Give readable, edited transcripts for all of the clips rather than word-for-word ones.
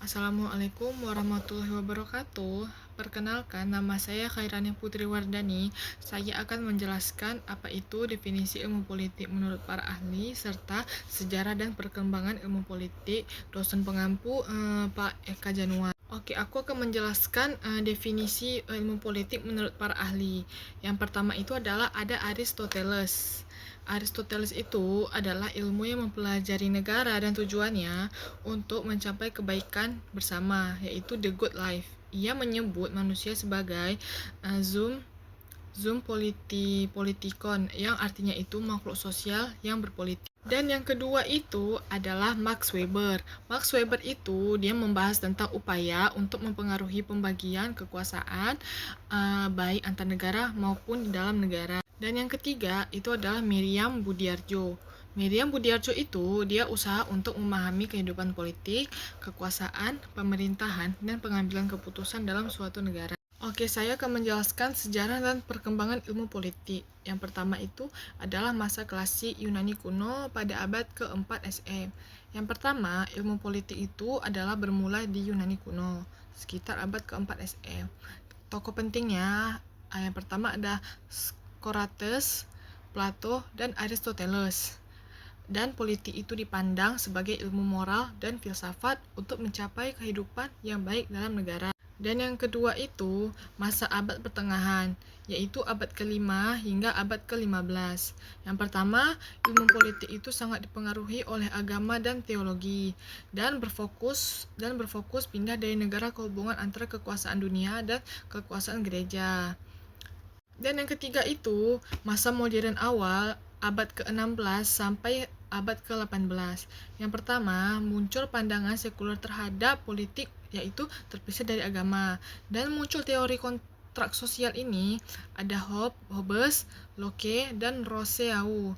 Assalamualaikum warahmatullahi wabarakatuh. Perkenalkan, nama saya Khairani Putri Wardani. Saya akan menjelaskan apa itu definisi ilmu politik menurut para ahli, serta sejarah dan perkembangan ilmu politik. Dosen pengampu Pak Eka Januar. Oke, aku akan menjelaskan definisi ilmu politik menurut para ahli. Yang pertama itu adalah ada Aristoteles. Aristoteles itu adalah ilmu yang mempelajari negara dan tujuannya untuk mencapai kebaikan bersama, yaitu the good life. Ia menyebut manusia sebagai politikon, yang artinya itu makhluk sosial yang berpolitik. Dan yang kedua itu adalah Max Weber. Max Weber itu dia membahas tentang upaya untuk mempengaruhi pembagian kekuasaan baik antar negara maupun di dalam negara. Dan yang ketiga itu adalah Miriam Budiarjo. Miriam Budiarjo itu dia usaha untuk memahami kehidupan politik, kekuasaan, pemerintahan, dan pengambilan keputusan dalam suatu negara. Oke, saya akan menjelaskan sejarah dan perkembangan ilmu politik. Yang pertama itu adalah masa klasik Yunani kuno pada abad ke-4 SM. Yang pertama, ilmu politik itu adalah bermula di Yunani kuno, sekitar abad ke-4 SM. Tokoh pentingnya, yang pertama ada Socrates, Plato, dan Aristoteles. Dan politik itu dipandang sebagai ilmu moral dan filsafat untuk mencapai kehidupan yang baik dalam negara. Dan yang kedua itu masa abad pertengahan, yaitu abad ke-5 hingga abad ke-15. Yang pertama, ilmu politik itu sangat dipengaruhi oleh agama dan teologi, dan berfokus pindah dari negara ke hubungan antara kekuasaan dunia dan kekuasaan gereja. Dan yang ketiga itu masa modern awal, abad ke-16 sampai abad ke-18. Yang pertama, muncul pandangan sekuler terhadap politik, yaitu terpisah dari agama. Dan muncul teori kontrak sosial ini ada Hobbes, Locke, dan Rousseau.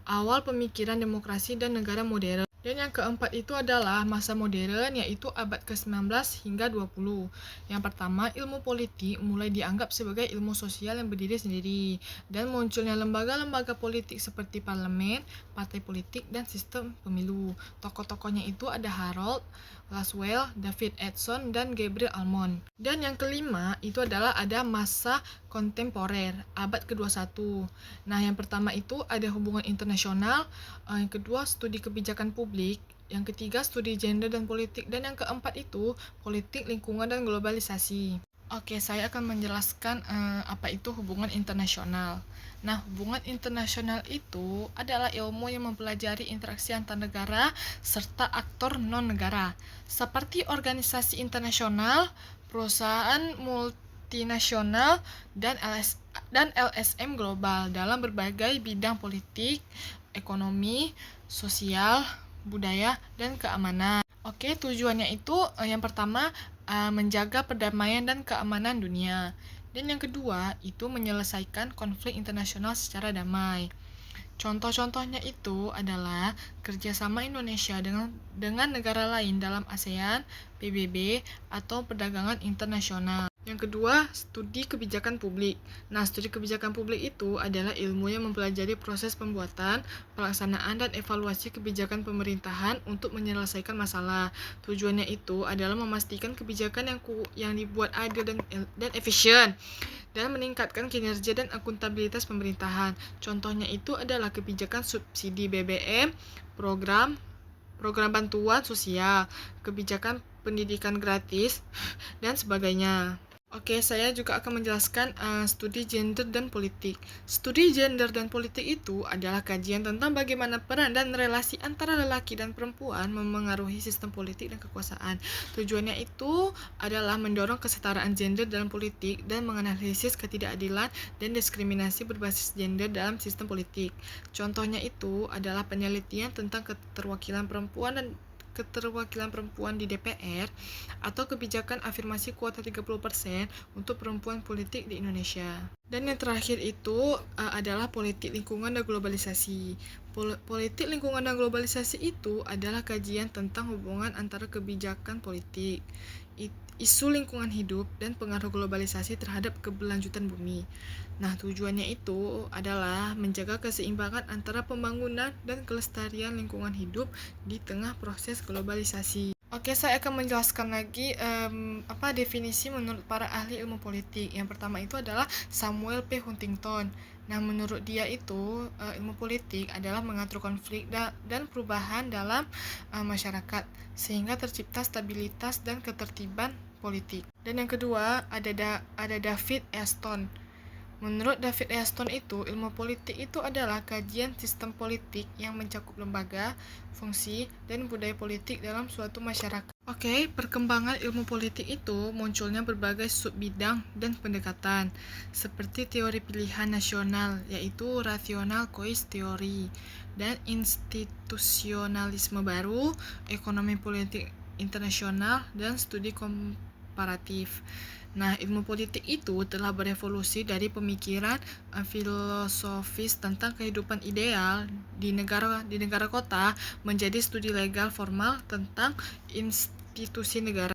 Awal pemikiran demokrasi dan negara modern. Dan yang keempat itu adalah masa modern, yaitu abad ke-19 hingga 20. Yang pertama, ilmu politik mulai dianggap sebagai ilmu sosial yang berdiri sendiri, dan munculnya lembaga-lembaga politik seperti parlemen, partai politik, dan sistem pemilu. Tokoh-tokohnya itu ada Harold Laswell, David Edson, dan Gabriel Almond. Dan yang kelima itu adalah ada masa kontemporer, abad ke-21. Nah, yang pertama itu ada hubungan internasional, yang kedua studi kebijakan publik, yang ketiga studi gender dan politik, dan yang keempat itu politik, lingkungan, dan globalisasi. Oke, saya akan menjelaskan apa itu hubungan internasional. Nah, hubungan internasional itu adalah ilmu yang mempelajari interaksi antar negara serta aktor non-negara, seperti organisasi internasional, perusahaan multinasional, dan LSM global dalam berbagai bidang politik, ekonomi, sosial, budaya, dan keamanan. Oke, tujuannya itu yang pertama menjaga perdamaian dan keamanan dunia. Dan yang kedua itu menyelesaikan konflik internasional secara damai. Contoh-contohnya itu adalah kerjasama Indonesia dengan negara lain dalam ASEAN, PBB, atau perdagangan internasional. Yang kedua, studi kebijakan publik. Nah, studi kebijakan publik itu adalah ilmu yang mempelajari proses pembuatan, pelaksanaan, dan evaluasi kebijakan pemerintahan untuk menyelesaikan masalah. Tujuannya itu adalah memastikan kebijakan yang dibuat adil dan efisien, dan meningkatkan kinerja dan akuntabilitas pemerintahan. Contohnya itu adalah kebijakan subsidi BBM, program bantuan sosial, kebijakan pendidikan gratis, dan sebagainya. Oke, saya juga akan menjelaskan studi gender dan politik. Studi gender dan politik itu adalah kajian tentang bagaimana peran dan relasi antara lelaki dan perempuan memengaruhi sistem politik dan kekuasaan. Tujuannya itu adalah mendorong kesetaraan gender dalam politik dan menganalisis ketidakadilan dan diskriminasi berbasis gender dalam sistem politik. Contohnya itu adalah penelitian tentang keterwakilan perempuan di DPR, atau kebijakan afirmasi kuota 30% untuk perempuan politik di Indonesia. Dan yang terakhir itu adalah politik lingkungan dan globalisasi. Politik lingkungan dan globalisasi itu adalah kajian tentang hubungan antara kebijakan politik, isu lingkungan hidup, dan pengaruh globalisasi terhadap keberlanjutan bumi. Nah, tujuannya itu adalah menjaga keseimbangan antara pembangunan dan kelestarian lingkungan hidup di tengah proses globalisasi. Oke, saya akan menjelaskan lagi apa definisi menurut para ahli ilmu politik. Yang pertama itu adalah Samuel P. Huntington. Nah, menurut dia itu ilmu politik adalah mengatur konflik dan perubahan dalam masyarakat sehingga tercipta stabilitas dan ketertiban politik. Dan yang kedua ada David Aston. Menurut David Aston itu, ilmu politik itu adalah kajian sistem politik yang mencakup lembaga, fungsi, dan budaya politik dalam suatu masyarakat. Oke, perkembangan ilmu politik itu munculnya berbagai subbidang dan pendekatan, seperti teori pilihan nasional, yaitu rational choice theory, dan institusionalisme baru, ekonomi politik internasional, dan studi komparatif. Nah, ilmu politik itu telah berevolusi dari pemikiran filosofis tentang kehidupan ideal di negara kota menjadi studi legal formal tentang institusi negara.